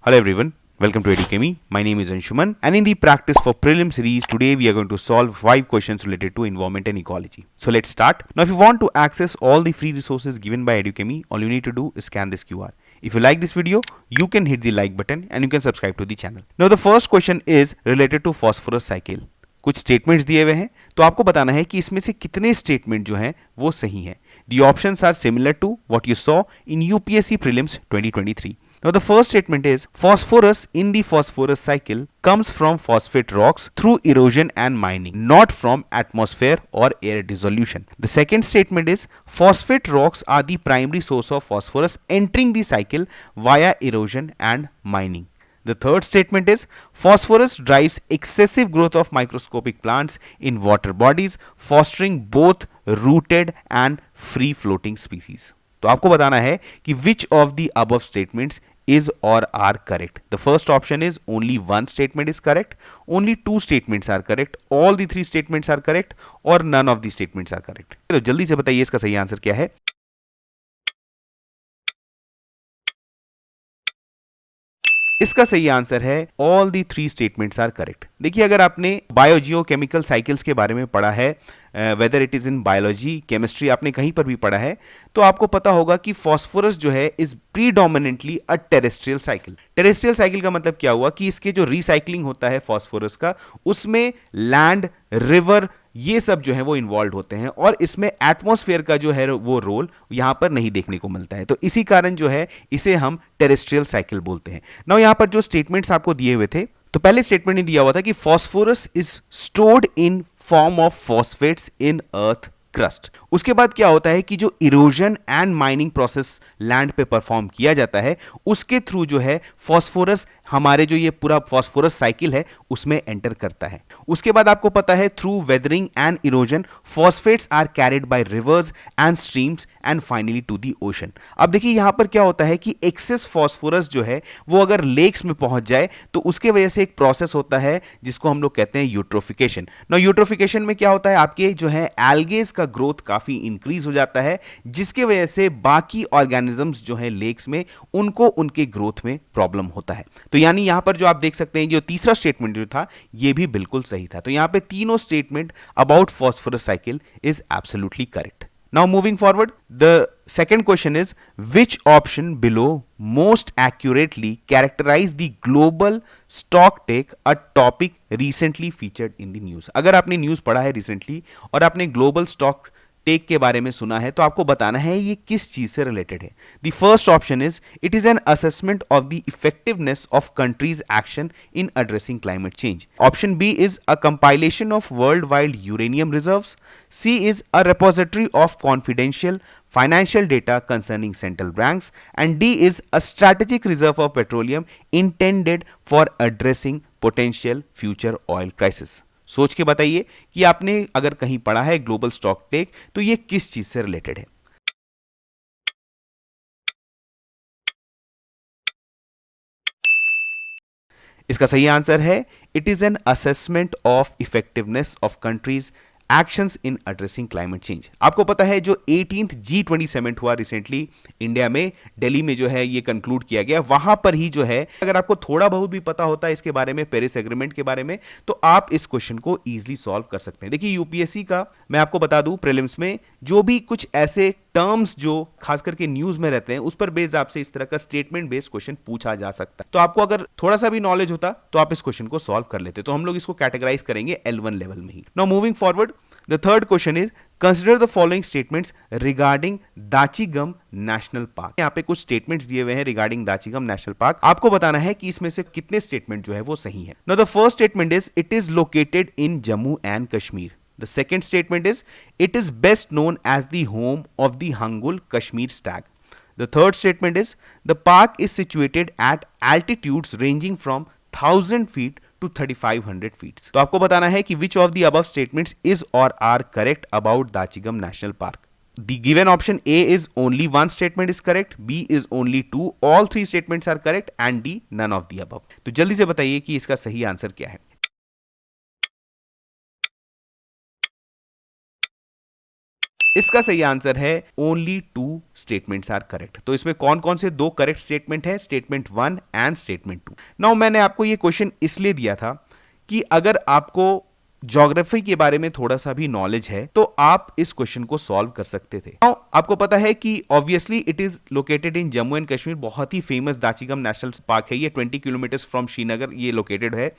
Hello everyone, welcome to Educami. My name is Anshuman, and in the practice for prelim series, today we are going to solve 5 questions related to environment and ecology. So let's start. Now if you want to access all the free resources given by Educami, all you need to do is scan this QR. If you like this video, you can hit the like button and you can subscribe to the channel. Now the first question is related to phosphorus cycle. कुछ statements दिए हुए हैं तो आपको बताना है कि इसमें से कितने स्टेटमेंट जो हैं वो सही हैं. The options are similar to what you saw in UPSC prelims 2023. Now the first statement is phosphorus in the phosphorus cycle comes from phosphate rocks through erosion and mining, not from atmosphere or air dissolution. The second statement is phosphate rocks are the primary source of phosphorus entering the cycle via erosion and mining. The third statement is phosphorus drives excessive growth of microscopic plants in water bodies, fostering both rooted and free floating species. तो आपको बताना है कि which of the above statements is or are correct. The first option is only one statement is correct, only two statements are correct, all the three statements are correct, और none of the statements are correct. तो जल्दी से बताइए इसका सही answer क्या है. इसका सही आंसर है all the three statements are correct. देखिए अगर आपने बायोजियोकेमिकल साइकिल्स के बारे में पढ़ा है, whether it is in biology, chemistry, आपने कहीं पर भी पढ़ा है, तो आपको पता होगा कि फॉस्फोरस जो है is predominantly a terrestrial cycle. Terrestrial cycle का मतलब क्या हुआ कि इसके जो रिसाइकलिंग होता है फॉस्फोरस का, उसमें लैंड, रिवर, ये सब जो है वो इन्वॉल्व होते हैं और इसमें एटमॉस्फेयर का जो है वो रोल यहां पर नहीं देखने को मिलता है. तो इसी कारण जो है इसे हम टेरेस्ट्रियल साइकिल बोलते हैं. नाउ यहां पर जो स्टेटमेंट्स आपको दिए हुए थे, तो पहले स्टेटमेंट में दिया हुआ था कि phosphorus is stored in form of phosphates in earth crust. उसके बाद क्या होता है कि जो erosion and mining process land पे परफॉर्म किया जाता है, उसके थ्रू जो है फॉस्फोरस हमारे जो ये पूरा फॉस्फोरस साइकिल है उसमें एंटर करता है. उसके बाद आपको पता है through weathering and erosion phosphates are carried by rivers and streams and finally to the ocean. अब देखिए यहां पर क्या होता है कि एक्सेस फॉस्फोरस जो है वो अगर लेक्स में पहुंच जाए तो उसके वजह से एक प्रोसेस होता है जिसको हम लोग कहते हैं यूट्रोफिकेशन. ना यूट्रोफिकेशन में क्या होता है, आपके जो है एल्गेस का ग्रोथ काफी इंक्रीज हो जाता है, जिसके वजह से बाकी ऑर्गेनिजम्स जो है लेक्स में उनको उनके ग्रोथ में प्रॉब्लम होता है. तो यानी यहां पर जो आप देख सकते हैं जो तीसरा स्टेटमेंट जो था ये भी बिल्कुल सही था. तो यहां पे तीनों statement about phosphorus cycle is absolutely correct. Now moving forward, the second question is which option below most accurately characterize the global stock take, a topic recently featured in the news. अगर आपने news पढ़ा है recently और आपने global stock take के बारे में सुना है तो आपको बताना है ये किस चीज से रिलेटेड है. The first option is it is an assessment of the effectiveness of countries action in addressing climate change. Option B is a compilation of worldwide uranium reserves. C is a repository of confidential financial data concerning central banks, and D is a strategic reserve of petroleum intended for addressing potential future oil crisis. सोच के बताइए कि आपने अगर कहीं पढ़ा है global stock take तो ये किस चीज से रिलेटेड है. इसका सही आंसर है it is an assessment of effectiveness of countries actions in addressing climate change. आपको पता है जो 18th G20 समिट हुआ रिसेंटली इंडिया में, दिल्ली में जो है ये कंक्लूड किया गया, वहां पर ही जो है अगर आपको थोड़ा बहुत भी पता होता है इसके बारे में, पेरिस एग्रीमेंट के बारे में, तो आप इस क्वेश्चन को इजीली सॉल्व कर सकते हैं. देखिए यूपीएससी का मैं आपको बता दूं प्रीलिम्स में जो भी कुछ ऐसे टर्म्स जो खास करके न्यूज में रहते हैं उस पर बेस्ड आपसे इस तरह का स्टेटमेंट बेस्ड क्वेश्चन पूछा जा सकता है. तो आपको अगर थोड़ा सा भी नॉलेज होता तो आप इस क्वेश्चन को सॉल्व कर लेते. तो हम लोग इसको कैटेगराइज करेंगे L1 लेवल में ही. Now moving forward, the third question is consider the following statements regarding Dachigam national park. यहाँ पे कुछ स्टेटमेंट्स दिए हुए हैं रिगार्डिंग दाचीगम नेशनल पार्क. आपको बताना है कि इसमें से कितने स्टेटमेंट जो है वो सही है. Now the first statement is it is located in Jammu and Kashmir. The second statement is it is best known as the home of the Hangul Kashmir stag. The third statement is the park is situated at altitudes ranging from 1000 feet to 3500 feet. तो आपको बताना है कि which of the above statements is or are correct about Dachigam National Park. The given option A is only one statement is correct, B is only two, all three statements are correct, and D none of the above. तो जल्दी से बताइए कि इसका सही answer क्या है. इसका सही आंसर है ओनली 2 स्टेटमेंट्स आर करेक्ट। तो इसमें कौन कौन से 2 करेक्ट स्टेटमेंट है, स्टेटमेंट 1 एंड स्टेटमेंट 2। नाउ मैंने आपको ये क्वेश्चन इसलिए दिया था कि अगर आपको ज्योग्राफी के बारे में थोड़ा सा भी नॉलेज है तो आप इस क्वेश्चन को सॉल्व कर सकते थे। Now, आपको पता है कि obviously it is located in Jammu and Kashmir, बहुत ही फेमस दाचिगम नेशनल पार्क है ये, 20 किलोमीटर फ्रॉम श्रीनगर ये लोकेटेड है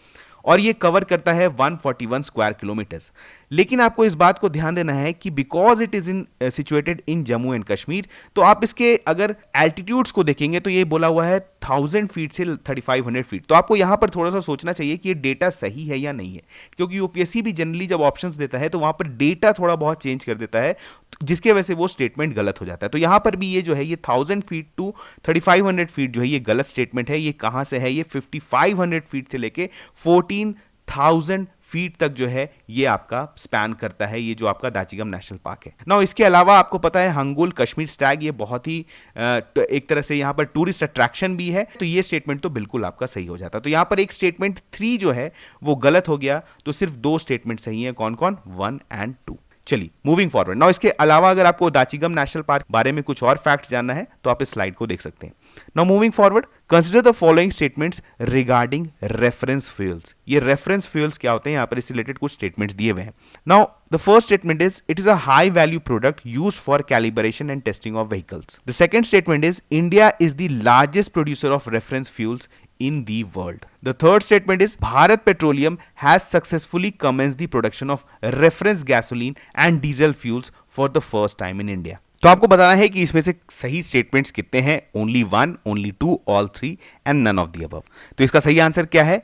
और ये कवर करता है 141 स्क्वायर किलोमीटर्स। लेकिन आपको इस बात को ध्यान देना है कि because it is in situated in Jammu and Kashmir, तो आप इसके अगर एल्टीट्यूड्स को देखेंगे तो ये बोला हुआ है 1000 फीट से 3500 फीट। तो आपको यहां पर थोड़ा सा सोचना चाहिए कि ये डेटा सही है या नहीं है, क्योंकि यूपीएससी भी जनरली जब ऑप्शंस देता है तो वहां पर डेटा थोड़ा बहुत चेंज कर देता है, जिसके वजह से वो स्टेटमेंट गलत हो जाता है। तो यहां पर भी ये जो है ये 1000 फीट टू 3500 फीट जो है ये गलत स्टेटमेंट है। ये कहां से है, ये 5500 फीट से लेके 14,000 फीट तक जो है ये आपका स्पैन करता है, ये जो आपका दाचिगम नेशनल पार्क है। नाउ इसके अलावा आपको पता है हंगुल कश्मीर स्टैग ये बहुत ही एक तरह से यहाँ पर टूरिस्ट अट्रैक्शन भी है, तो ये स्टेटमेंट तो बिल्कुल आपका सही हो जाता। तो यहाँ पर एक स्टेटमेंट 3 जो है वो गलत हो गया, तो सिर्फ 2 स्टेटमेंट सही है। कौन कौन, 1 एंड 2। चलिए मूविंग फॉरवर्ड। नाउ इसके अलावा अगर आपको दाचिगम नेशनल पार्क बारे में कुछ और फैक्ट जानना है तो आप इस स्लाइड को देख सकते हैं। Now moving forward, consider the following statements regarding reference fuels. ये रेफरेंस फ्यूल्स क्या होते हैं, यहां पर इससे रिलेटेड कुछ स्टेटमेंट्स दिए हुए हैं। Now the first statement is it is a high value product used for calibration and testing of vehicles. The second statement is India is the largest producer of reference fuels in the world. The third statement is Bharat Petroleum has successfully commenced the production of reference gasoline and diesel fuels for the first time in India. तो आपको बताना है कि इसमें से सही statements कितने हैं, only 1, only 2, all 3 and none of the above. तो इसका सही आंसर क्या है,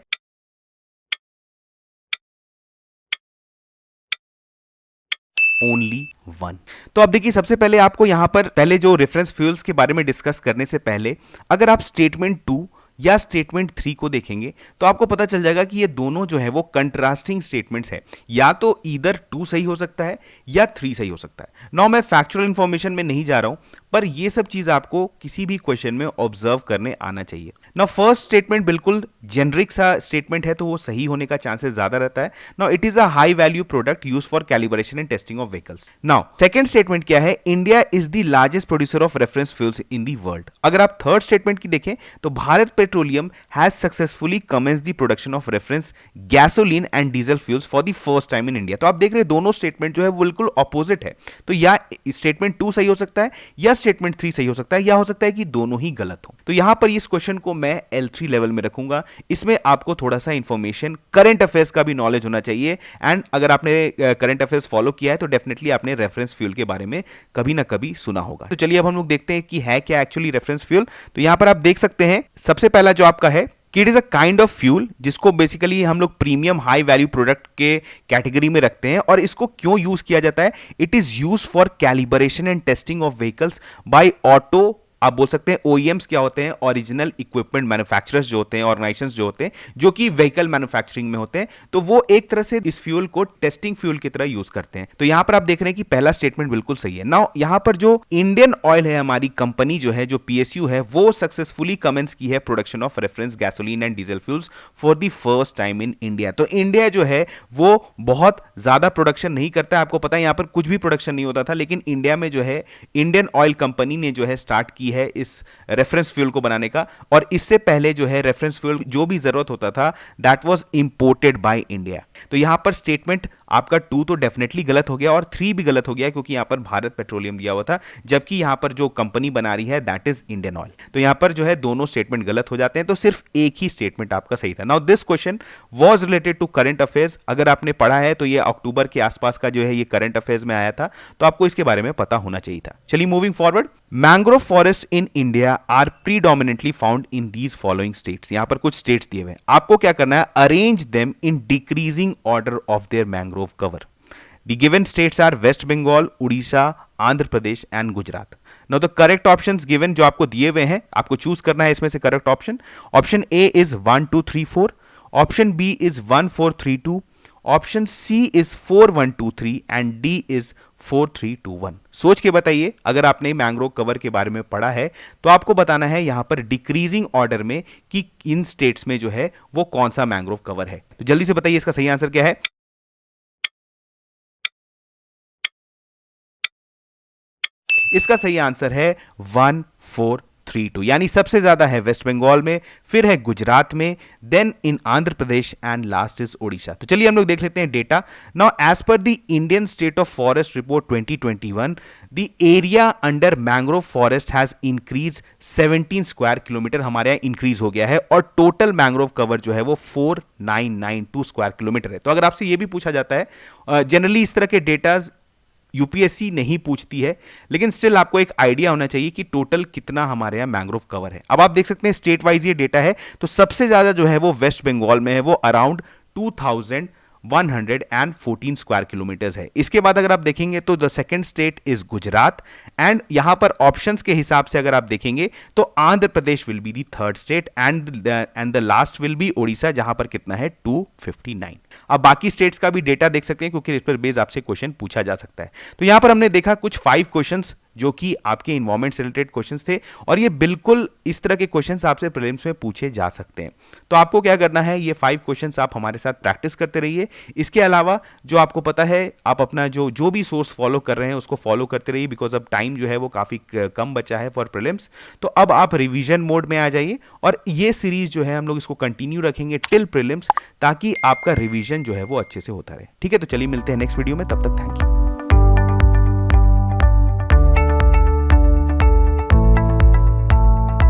ओनली 1। तो अब देखिए सबसे पहले आपको यहां पर पहले जो रेफरेंस फ्यूल्स के बारे में डिस्कस करने से पहले अगर आप स्टेटमेंट 2 या स्टेटमेंट 3 को देखेंगे तो आपको पता चल जाएगा कि ये दोनों जो है वो कंट्रास्टिंग स्टेटमेंट्स है, या तो ईदर 2 सही हो सकता है या 3 सही हो सकता है। नाउ मैं फैक्चुअल इंफॉर्मेशन में नहीं जा रहा हूं, पर ये सब चीज आपको किसी भी क्वेश्चन में ऑब्जर्व करने आना चाहिए। नाउ फर्स्ट स्टेटमेंट बिल्कुल जेनरिक सा स्टेटमेंट है, तो वो सही होने का चांसेस ज्यादा रहता है। Now it is a high value product used for calibration and testing of vehicles. Now second statement क्या है, India is the largest producer of reference fuels in the world. अगर आप थर्ड स्टेटमेंट की देखें तो Bharat petroleum has successfully commenced the production of reference gasoline and diesel fuels for the first time in India. तो आप देख रहे हैं दोनों स्टेटमेंट जो है वो बिल्कुल ऑपोजिट है, तो या स्टेटमेंट 2 सही हो सकता है या स्टेटमेंट 3 सही हो सकता है, या हो सकता है कि दोनों ही गलत हो। तो यहां पर इस क्वेश्चन को मैं L3 लेवल में रखूंगा। इसमें आपको थोड़ा सा इंफॉर्मेशन करंट अफेयर्स का भी नॉलेज होना चाहिए, एंड अगर आपने करंट अफेयर्स फॉलो किया है तो डेफिनेटली आपने रेफरेंस फ्यूल के बारे में कभी ना कभी सुना होगा। तो चलिए अब हम लोग देखते हैं कि है क्या एक्चुअली रेफरेंस फ्यूल। तो यहां पर आप देख सकते हैं सबसे पहला जो आपका है कि it is a kind of fuel जिसको बेसिकली हम लोग प्रीमियम हाई वैल्यू प्रोडक्ट के कैटेगरी में रखते हैं। और इसको क्यों यूज किया जाता है, it is use for calibration and testing of vehicles by auto, आप बोल सकते हैं ओईएम्स क्या होते हैं, ओरिजिनल इक्विपमेंट मैन्युफैक्चरर्स जो होते हैं, ऑर्गेनाइजेशंस जो होते हैं जो कि व्हीकल मैन्युफैक्चरिंग में होते हैं, तो वो एक तरह से इस फ्यूल को टेस्टिंग फ्यूल की तरह यूज करते हैं। तो यहां पर आप देख रहे हैं कि पहला स्टेटमेंट बिल्कुल सही है। नाउ यहां पर जो इंडियन ऑयल है, हमारी कंपनी जो है, जो पीएसयू है, वो सक्सेसफुली कमेंस की है production of reference gasoline and diesel fuels for the first time in India. तो इंडिया जो है वो बहुत ज्यादा प्रोडक्शन नहीं करता है, आपको पता है यहां पर कुछ भी प्रोडक्शन नहीं होता था, लेकिन इंडिया में जो है इंडियन ऑयल कंपनी ने जो है स्टार्ट की है इस रेफरेंस फ्यूल को बनाने का। और इससे पहले जो है रेफरेंस फ्यूल जो भी जरूरत होता था that was imported by India. तो यहां पर स्टेटमेंट आपका 2 तो डेफिनेटली गलत हो गया और 3 भी गलत हो गया, क्योंकि यहां पर भारत पेट्रोलियम दिया हुआ था, जबकि यहां पर जो कंपनी बना रही है दैट इज इंडियन ऑयल। तो यहां पर जो है दोनों स्टेटमेंट गलत हो जाते हैं, तो सिर्फ एक ही स्टेटमेंट आपका सही था। Now this question was related to current affairs. अगर आपने पढ़ा है तो ये अक्टूबर के आसपास का जो है ये करंट अफेयर्स में आया था, तो आपको इसके बारे में पता होना चाहिए था। चलिए moving forward, mangrove forest in India are predominantly found in these following states. यहां पर कुछ स्टेट्स दिए हुए हैं, आपको क्या करना है, arrange them in decreasing order of their mangrove cover. The given states are West Bengal, Odisha, Andhra Pradesh and Gujarat. Now the correct options given जो आपको दिए हुए हैं, आपको चूज करना है इसमें से correct option. Option A is 1 2 3 4, option B is 1 4 3 2, option C is 4 1 2 3 and D is 4 3 2 1। सोच के बताइए, अगर आपने मैंग्रोव कवर के बारे में पढ़ा है तो आपको बताना है यहां पर डिक्रीजिंग ऑर्डर में कि इन स्टेट्स में जो है वो कौन सा मैंग्रोव कवर है। तो जल्दी से बताइए इसका सही आंसर क्या है। इसका सही आंसर है 1432, यानी सबसे ज्यादा है वेस्ट बंगाल में, फिर है गुजरात में, then in Andhra Pradesh and last is Odisha. तो चलिए हम लोग देख लेते हैं data. Now as per the Indian state of forest report 2021, the area under mangrove forest has increase 17 square kilometre, हमारे यहाँ इंक्रीज हो गया है, और टोटल मैंग्रोव कवर जो है वो 4992 स्क्वायर किलोमीटर है। तो अगर आपसे ये भी पूछा जाता है, जनरली इस तरह के डेटाज यूपीएससी नहीं पूछती है, लेकिन स्टिल आपको एक आइडिया होना चाहिए कि टोटल कितना हमारे यहाँ मैंग्रोव कवर है। अब आप देख सकते हैं स्टेट वाइज ये डेटा है, तो सबसे ज्यादा जो है वो वेस्ट बंगाल में है, वो अराउंड 2114 स्क्वायर किलोमीटर्स है। इसके बाद अगर आप देखेंगे तो the second state is Gujarat, and यहां पर ऑप्शंस के हिसाब से अगर आप देखेंगे तो Andhra Pradesh will be the third state, and the last will be Odisha, जहां पर कितना है 259। अब बाकी स्टेट्स का भी डेटा देख सकते हैं, क्योंकि इस पर बेस आपसे क्वेश्चन पूछा जा सकता है। तो यहां पर हमने देखा कुछ 5 क्वेश्चंस जो कि आपके इन्वायरमेंट से रिलेटेड क्वेश्चंस थे, और ये बिल्कुल इस तरह के क्वेश्चंस आपसे प्रीलिम्स में पूछे जा सकते हैं। तो आपको क्या करना है, ये 5 क्वेश्चंस आप हमारे साथ प्रैक्टिस करते रहिए। इसके अलावा जो आपको पता है, आप अपना जो भी सोर्स फॉलो कर रहे हैं उसको फॉलो करते रहिए, बिकॉज अब टाइम जो है वो काफी कम बचा है फॉर प्रीलिम्स। तो अब आप रिवीजन मोड में आ जाइए, और ये सीरीज जो है हम लोग इसको कंटिन्यू रखेंगे टिल प्रीलिम्स, ताकि आपका रिवीजन जो है वो अच्छे से होता रहे। ठीक है, तो चलिए मिलते हैं नेक्स्ट वीडियो में, तब तक थैंक यू।